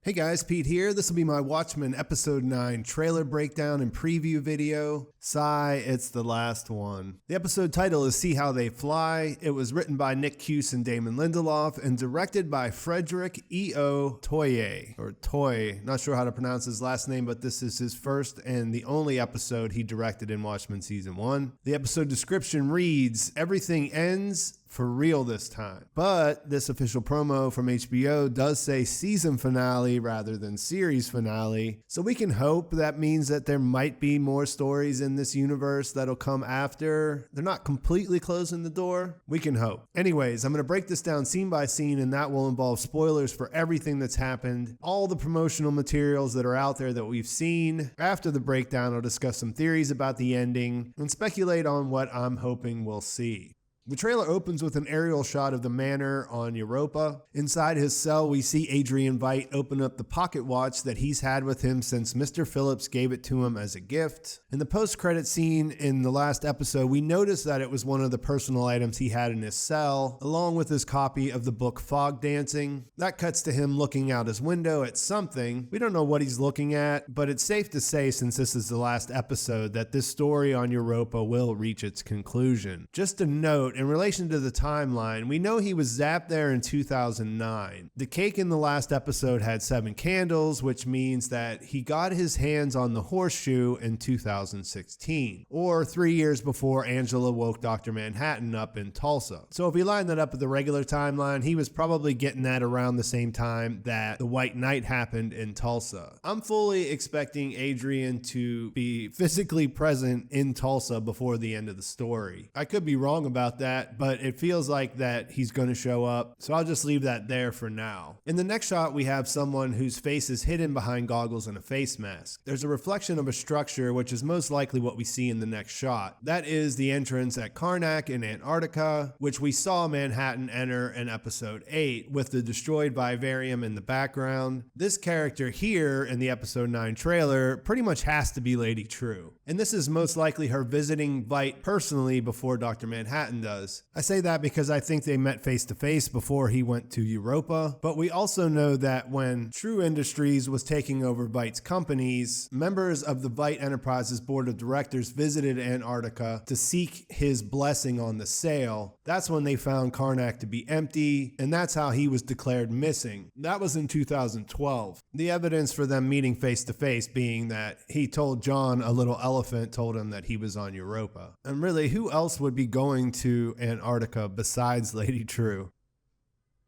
Hey guys, Pete here. This will be my Watchmen Episode 9 trailer breakdown and preview video. Sigh, it's the last one. The episode title is See How They Fly. It was written by Nick Cuse and Damon Lindelof and directed by Frederick E.O. Toye, or Toy. Not sure how to pronounce his last name, but this is his first and the only episode he directed in Watchmen Season 1. The episode description reads, "Everything ends for real this time." But this official promo from HBO does say season finale rather than series finale, so we can hope that means that there might be more stories in this universe that'll come after. They're not completely closing the door. We can hope. Anyways, I'm going to break this down scene by scene, and that will involve spoilers for everything that's happened, all the promotional materials that are out there that we've seen. After the breakdown, I'll discuss some theories about the ending and speculate on what I'm hoping we'll see. The trailer opens with an aerial shot of the manor on Europa. Inside his cell, we see Adrian Veidt open up the pocket watch that he's had with him since Mr. Phillips gave it to him as a gift. In the post-credit scene in the last episode, we noticed that it was one of the personal items he had in his cell, along with his copy of the book Fog Dancing. That cuts to him looking out his window at something. We don't know what he's looking at, but it's safe to say, since this is the last episode, that this story on Europa will reach its conclusion. Just a note, in relation to the timeline, we know he was zapped there in 2009. The cake in the last episode had 7 candles, which means that he got his hands on the horseshoe in 2016, or 3 years before Angela woke Dr. Manhattan up in Tulsa. So if we line that up with the regular timeline, he was probably getting that around the same time that the White Night happened in Tulsa. I'm fully expecting Adrian to be physically present in Tulsa before the end of the story. I could be wrong about that, but it feels like that he's going to show up, so I'll just leave that there for now. In the next shot, we have someone whose face is hidden behind goggles and a face mask. There's a reflection of a structure, which is most likely what we see in the next shot. That is the entrance at Karnak in Antarctica, which we saw Manhattan enter in episode 8 with the destroyed vivarium in the background. This character here in the episode 9 trailer pretty much has to be Lady Trieu, and this is most likely her visiting Veidt personally before Dr. Manhattan does. I say that because I think they met face to face before he went to Europa, but we also know that when Trieu Industries was taking over Veidt's companies, members of the Veidt Enterprises board of directors visited Antarctica to seek his blessing on the sale. That's when they found Karnak to be empty, and that's how he was declared missing. That was in 2012. The evidence for them meeting face to face being that he told John a little elephant told him that he was on Europa. And really, who else would be going to Antarctica besides Lady Trieu?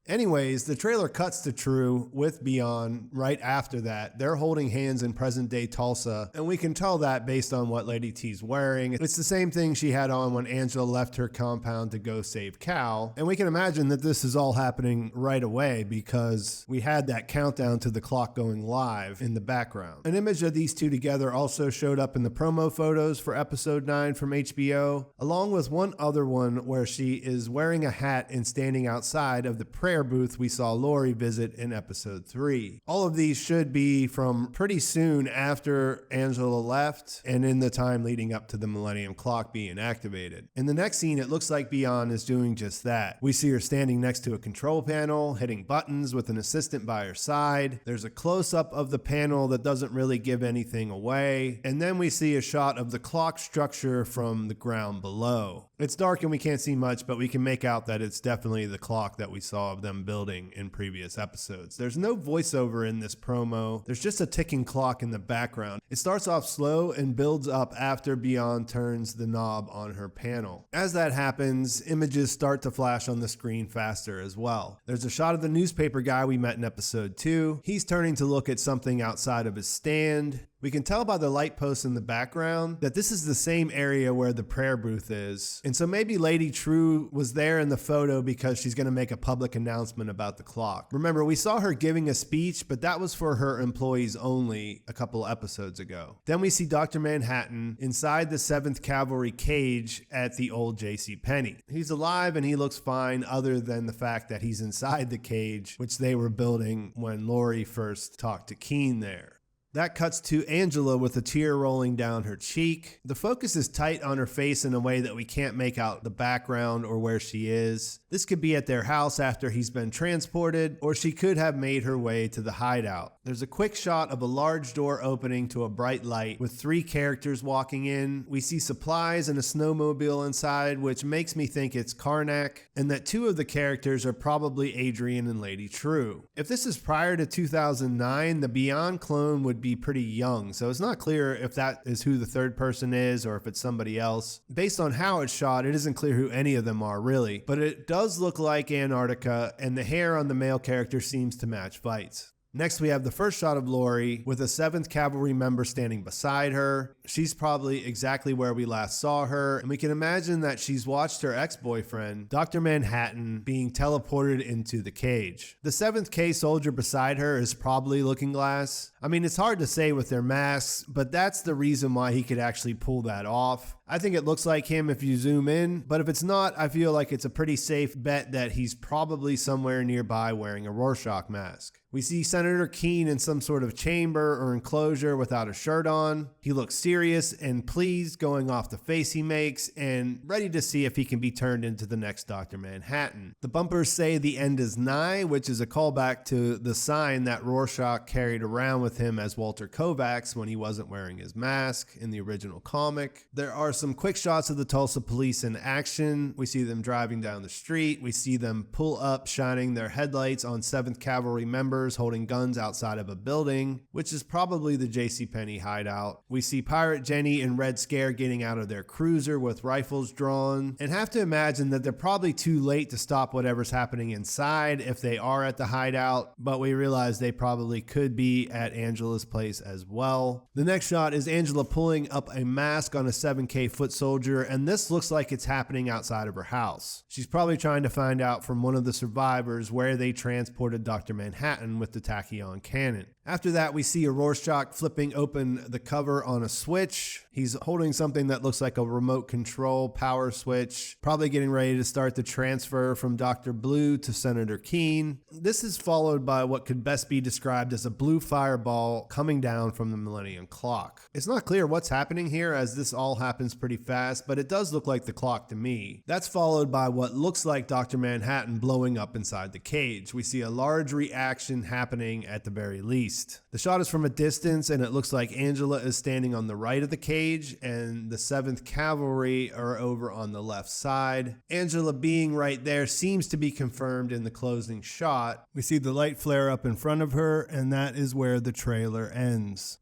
Anyways, the trailer cuts to Trieu with Bian right after that. They're holding hands in present-day Tulsa, and we can tell that based on what Lady T's wearing. It's the same thing she had on when Angela left her compound to go save Cal, and we can imagine that this is all happening right away because we had that countdown to the clock going live in the background. An image of these two together also showed up in the promo photos for episode 9 from HBO, along with one other one where she is wearing a hat and standing outside of the prayer booth we saw Laurie visit in episode 3. All of these should be from pretty soon after Angela left and in the time leading up to the Millennium clock being activated. In the next scene, it looks like Bian is doing just that. We see her standing next to a control panel, hitting buttons with an assistant by her side. There's a close-up of the panel that doesn't really give anything away, and then we see a shot of the clock structure from the ground below. It's dark and we can't see much, but we can make out that it's definitely the clock that we saw of them building in previous episodes. There's no voiceover in this promo. There's just a ticking clock in the background. It starts off slow and builds up after Bian turns the knob on her panel. As that happens, images start to flash on the screen faster as well. There's a shot of the newspaper guy we met in episode 2. He's turning to look at something outside of his stand. We can tell by the light posts in the background that this is the same area where the prayer booth is. And so maybe Lady Trieu was there in the photo because she's going to make a public announcement about the clock. Remember, we saw her giving a speech, but that was for her employees only a couple episodes ago. Then we see Dr. Manhattan inside the 7th Kavalry cage at the old JCPenney. He's alive and he looks fine other than the fact that he's inside the cage, which they were building when Laurie first talked to Keene there. That cuts to Angela with a tear rolling down her cheek. The focus is tight on her face in a way that we can't make out the background or where she is. This could be at their house after he's been transported, or she could have made her way to the hideout. There's a quick shot of a large door opening to a bright light with 3 characters walking in. We see supplies and a snowmobile inside, which makes me think it's Karnak, and that 2 of the characters are probably Adrian and Lady Trieu. If this is prior to 2009, the Bian clone would be pretty young, so it's not clear if that is who the 3rd person is or if it's somebody else. Based on how it's shot, it isn't clear who any of them are really, but it does look like Antarctica, and the hair on the male character seems to match Veidt's. Next, we have the first shot of Laurie with a 7th Kavalry member standing beside her. She's probably exactly where we last saw her, and we can imagine that she's watched her ex-boyfriend, Dr. Manhattan, being teleported into the cage. The 7th K soldier beside her is probably Looking Glass. I mean, it's hard to say with their masks, but that's the reason why he could actually pull that off. I think it looks like him if you zoom in, but if it's not, I feel like it's a pretty safe bet that he's probably somewhere nearby wearing a Rorschach mask. We see Senator Keene in some sort of chamber or enclosure without a shirt on. He looks serious and pleased, going off the face he makes, and ready to see if he can be turned into the next Dr. Manhattan. The bumpers say the end is nigh, which is a callback to the sign that Rorschach carried around with him as Walter Kovacs when he wasn't wearing his mask in the original comic. There are some quick shots of the Tulsa police in action. We see them driving down the street. We see them pull up, shining their headlights on 7th Kavalry members holding guns outside of a building, which is probably the JCPenney hideout. We see Pirate Jenny and Red Scare getting out of their cruiser with rifles drawn, and have to imagine that they're probably too late to stop whatever's happening inside if they are at the hideout, but we realize they probably could be at Angela's place as well. The next shot is Angela pulling up a mask on a 7K foot soldier, and this looks like it's happening outside of her house. She's probably trying to find out from one of the survivors where they transported Dr. Manhattan with the tachyon cannon. After that, we see a Rorschach flipping open the cover on a switch. He's holding something that looks like a remote control power switch, probably getting ready to start the transfer from Dr. Blue to Senator Keene. This is followed by what could best be described as a blue fireball coming down from the Millennium clock. It's not clear what's happening here as this all happens pretty fast, but it does look like the clock to me. That's followed by what looks like Dr. Manhattan blowing up inside the cage. We see a large reaction happening at the very least. The shot is from a distance, and it looks like Angela is standing on the right of the cage and the 7th Kavalry are over on the left side. Angela being right there seems to be confirmed in the closing shot. We see the light flare up in front of her, and that is where the trailer ends.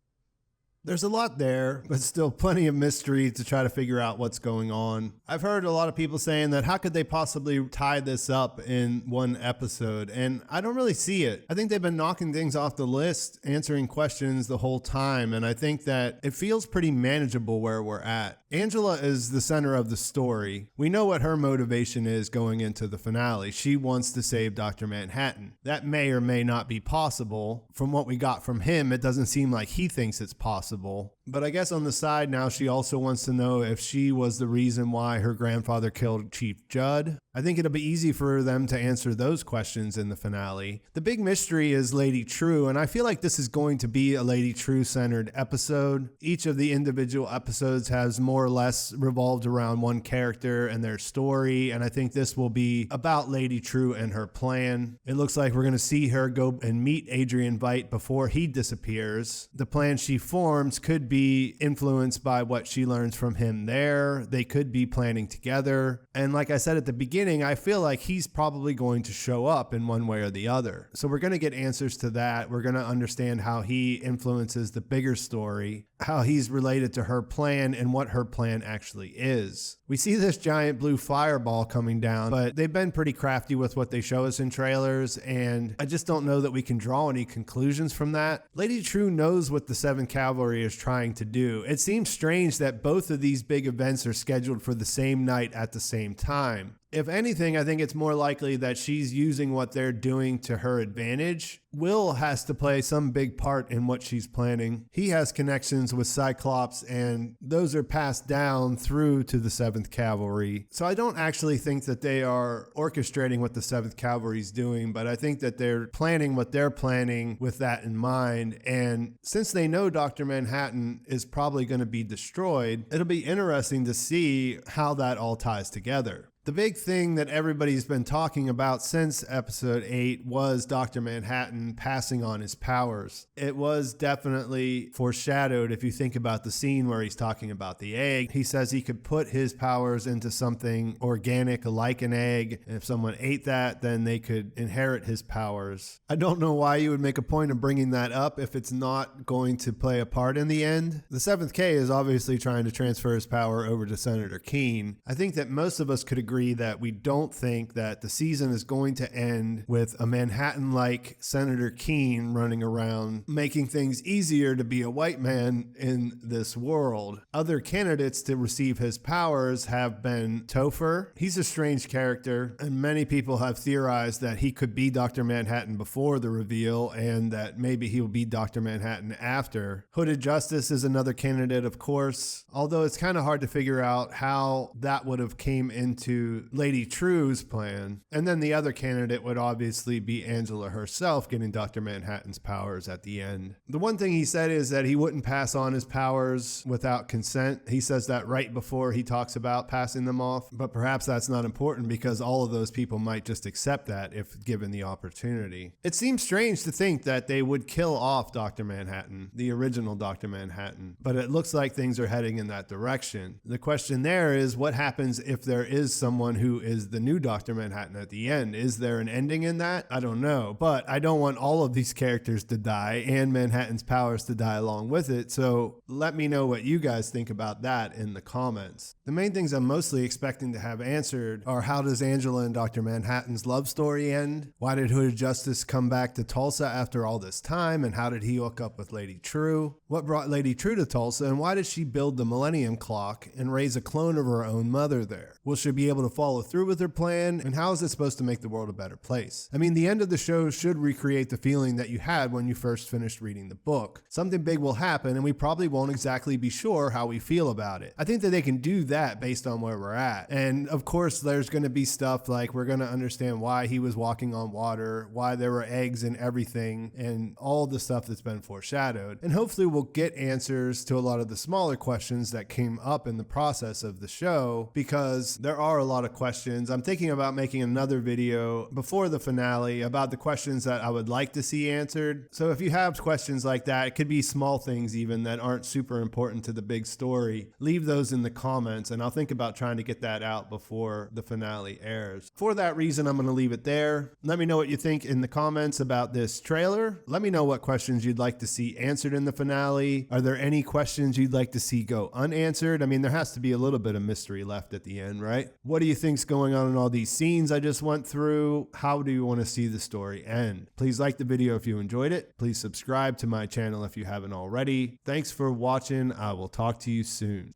There's a lot there, but still plenty of mystery to try to figure out what's going on. I've heard a lot of people saying that how could they possibly tie this up in one episode, and I don't really see it. I think they've been knocking things off the list, answering questions the whole time, and I think that it feels pretty manageable where we're at. Angela is the center of the story. We know what her motivation is going into the finale. She wants to save Dr. Manhattan. That may or may not be possible. From what we got from him, it doesn't seem like he thinks it's possible. But I guess on the side now, she also wants to know if she was the reason why her grandfather killed Chief Judd. I think it'll be easy for them to answer those questions in the finale. The big mystery is Lady Trieu, and I feel like this is going to be a Lady Trieu-centered episode. Each of the individual episodes has more or less revolved around one character and their story, and I think this will be about Lady Trieu and her plan. It looks like we're going to see her go and meet Adrian Veidt before he disappears. The plan she forms could be influenced by what she learns from him there. They could be planning together. And like I said at the beginning, I feel like he's probably going to show up in one way or the other. So we're going to get answers to that. We're going to understand how he influences the bigger story, how he's related to her plan, and what her plan actually is. We see this giant blue fireball coming down, but they've been pretty crafty with what they show us in trailers, and I just don't know that we can draw any conclusions from that. Lady Trieu knows what the 7th Kavalry is trying to do. It seems strange that both of these big events are scheduled for the same night at the same time. If anything, I think it's more likely that she's using what they're doing to her advantage. Will has to play some big part in what she's planning. He has connections with Cyclops, and those are passed down through to the 7th Kavalry. So I don't actually think that they are orchestrating what the 7th Kavalry is doing, but I think that they're planning what they're planning with that in mind. And since they know Dr. Manhattan is probably going to be destroyed, it'll be interesting to see how that all ties together. The big thing that everybody's been talking about since episode 8 was Dr. Manhattan passing on his powers. It was definitely foreshadowed if you think about the scene where he's talking about the egg. He says he could put his powers into something organic like an egg, and if someone ate that, then they could inherit his powers. I don't know why you would make a point of bringing that up if it's not going to play a part in the end. The 7th K is obviously trying to transfer his power over to Senator Keene. I think that most of us could agree that we don't think that the season is going to end with a Manhattan-like Senator Keene running around making things easier to be a white man in this world. Other candidates to receive his powers have been Topher. He's a strange character, and many people have theorized that he could be Dr. Manhattan before the reveal and that maybe he will be Dr. Manhattan after. Hooded Justice is another candidate, of course, although it's kind of hard to figure out how that would have came into Lady Trieu's plan. And then the other candidate would obviously be Angela herself getting Dr. Manhattan's powers at the end. The one thing he said is that he wouldn't pass on his powers without consent. He says that right before he talks about passing them off, but perhaps that's not important because all of those people might just accept that if given the opportunity. It seems strange to think that they would kill off Dr. Manhattan, the original Dr. Manhattan, but it looks like things are heading in that direction. The question there is, what happens if there is someone who is the new Dr. Manhattan at the end? Is there an ending in that? I don't know, but I don't want all of these characters to die and Manhattan's powers to die along with it, so let me know what you guys think about that in the comments. The main things I'm mostly expecting to have answered are, how does Angela and Dr. Manhattan's love story end? Why did Hooded Justice come back to Tulsa after all this time, and how did he hook up with Lady Trieu? What brought Lady Trieu to Tulsa, and why did she build the Millennium clock and raise a clone of her own mother there? Will she be able to follow through with her plan, and how is it supposed to make the world a better place? I mean, the end of the show should recreate the feeling that you had when you first finished reading the book. Something big will happen, and we probably won't exactly be sure how we feel about it. I think that they can do that based on where we're at. And of course, there's going to be stuff like we're going to understand why he was walking on water, why there were eggs and everything, and all the stuff that's been foreshadowed. And hopefully we'll get answers to a lot of the smaller questions that came up in the process of the show, because there are a lot of questions. I'm thinking about making another video before the finale about the questions that I would like to see answered. So if you have questions like that, it could be small things even that aren't super important to the big story, leave those in the comments, and I'll think about trying to get that out before the finale airs. For that reason, I'm going to leave it there. Let me know what you think in the comments about this trailer. Let me know what questions you'd like to see answered in the finale. Are there any questions you'd like to see go unanswered? I mean, there has to be a little bit of mystery left at the end, right? What do you think's going on in all these scenes I just went through? How do you want to see the story end? Please like the video if you enjoyed it. Please subscribe to my channel if you haven't already. Thanks for watching. I will talk to you soon.